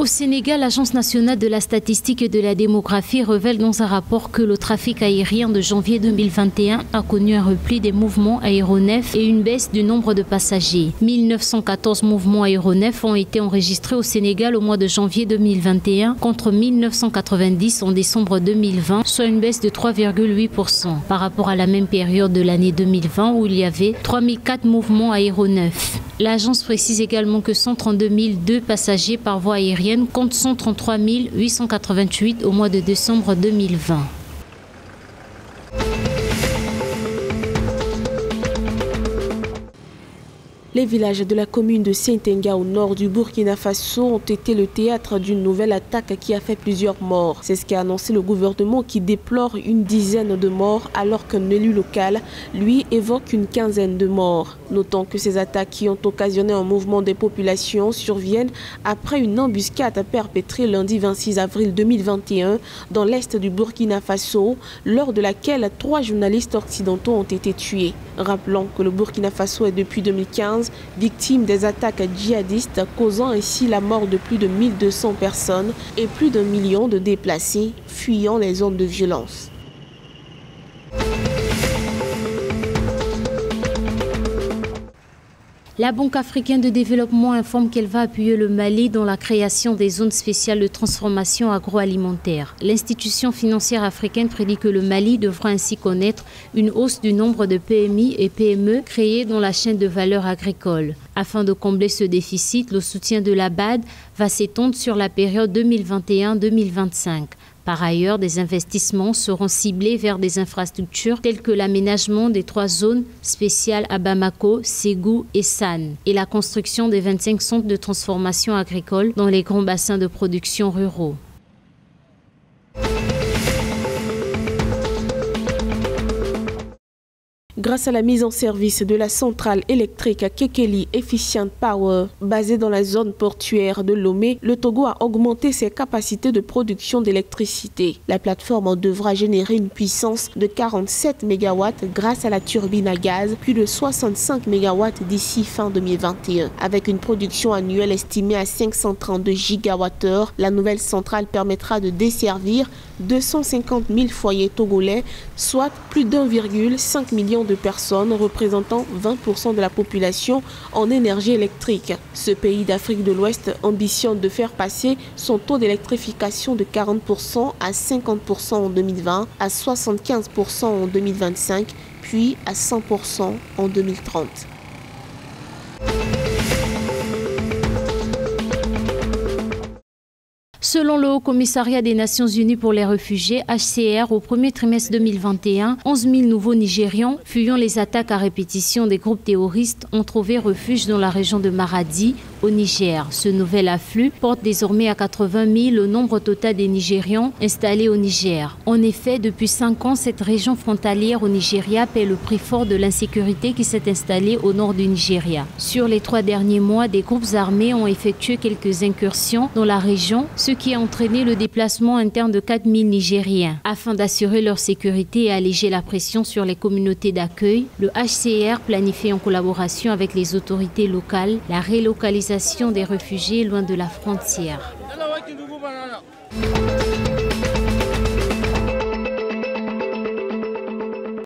Sénégal, l'Agence nationale de la statistique et de la démographie révèle dans un rapport que le trafic aérien de janvier 2021 a connu un repli des mouvements aéronefs et une baisse du nombre de passagers. 1914 mouvements aéronefs ont été enregistrés au Sénégal au mois de janvier 2021 contre 1990 en décembre 2020, soit une baisse de 3,8% par rapport à la même période de l'année 2020 où il y avait 3004 mouvements aéronefs. L'agence précise également que 132 002 passagers par voie aérienne contre 133 888 au mois de décembre 2020. Les villages de la commune de Saint-Enga au nord du Burkina Faso ont été le théâtre d'une nouvelle attaque qui a fait plusieurs morts. C'est ce qu'a annoncé le gouvernement qui déplore une dizaine de morts alors qu'un élu local, lui, évoque une quinzaine de morts. Notons que ces attaques qui ont occasionné un mouvement des populations surviennent après une embuscade perpétrée lundi 26 avril 2021 dans l'est du Burkina Faso, lors de laquelle 3 journalistes occidentaux ont été tués. Rappelons que le Burkina Faso est depuis 2015 victime des attaques djihadistes, causant ainsi la mort de plus de 1200 personnes et plus d'1 million de déplacés fuyant les zones de violence. La Banque africaine de développement informe qu'elle va appuyer le Mali dans la création des zones spéciales de transformation agroalimentaire. L'institution financière africaine prédit que le Mali devra ainsi connaître une hausse du nombre de PMI et PME créés dans la chaîne de valeur agricole. Afin de combler ce déficit, le soutien de la BAD va s'étendre sur la période 2021-2025. Par ailleurs, des investissements seront ciblés vers des infrastructures telles que l'aménagement des 3 zones spéciales à Bamako, Ségou et Sane et la construction des 25 centres de transformation agricole dans les grands bassins de production ruraux. Grâce à la mise en service de la centrale électrique Kekeli Efficient Power, basée dans la zone portuaire de Lomé, le Togo a augmenté ses capacités de production d'électricité. La plateforme devra générer une puissance de 47 MW grâce à la turbine à gaz, puis de 65 MW d'ici fin 2021. Avec une production annuelle estimée à 532 GWh, la nouvelle centrale permettra de desservir 250 000 foyers togolais, soit plus d'1,5 million de personnes représentant 20% de la population en énergie électrique. Ce pays d'Afrique de l'Ouest ambitionne de faire passer son taux d'électrification de 40% à 50% en 2020, à 75% en 2025, puis à 100% en 2030. Selon le Haut Commissariat des Nations Unies pour les réfugiés, HCR, au premier trimestre 2021, 11 000 nouveaux Nigérians, fuyant les attaques à répétition des groupes terroristes, ont trouvé refuge dans la région de Maradi, au Niger. Ce nouvel afflux porte désormais à 80 000 le nombre total des Nigérians installés au Niger. En effet, depuis 5 ans, cette région frontalière au Nigeria paie le prix fort de l'insécurité qui s'est installée au nord du Nigeria. Sur les 3 derniers mois, des groupes armés ont effectué quelques incursions dans la région, ce qui a entraîné le déplacement interne de 4 000 Nigériens. Afin d'assurer leur sécurité et alléger la pression sur les communautés d'accueil, le HCR planifie en collaboration avec les autorités locales la relocalisation des réfugiés loin de la frontière.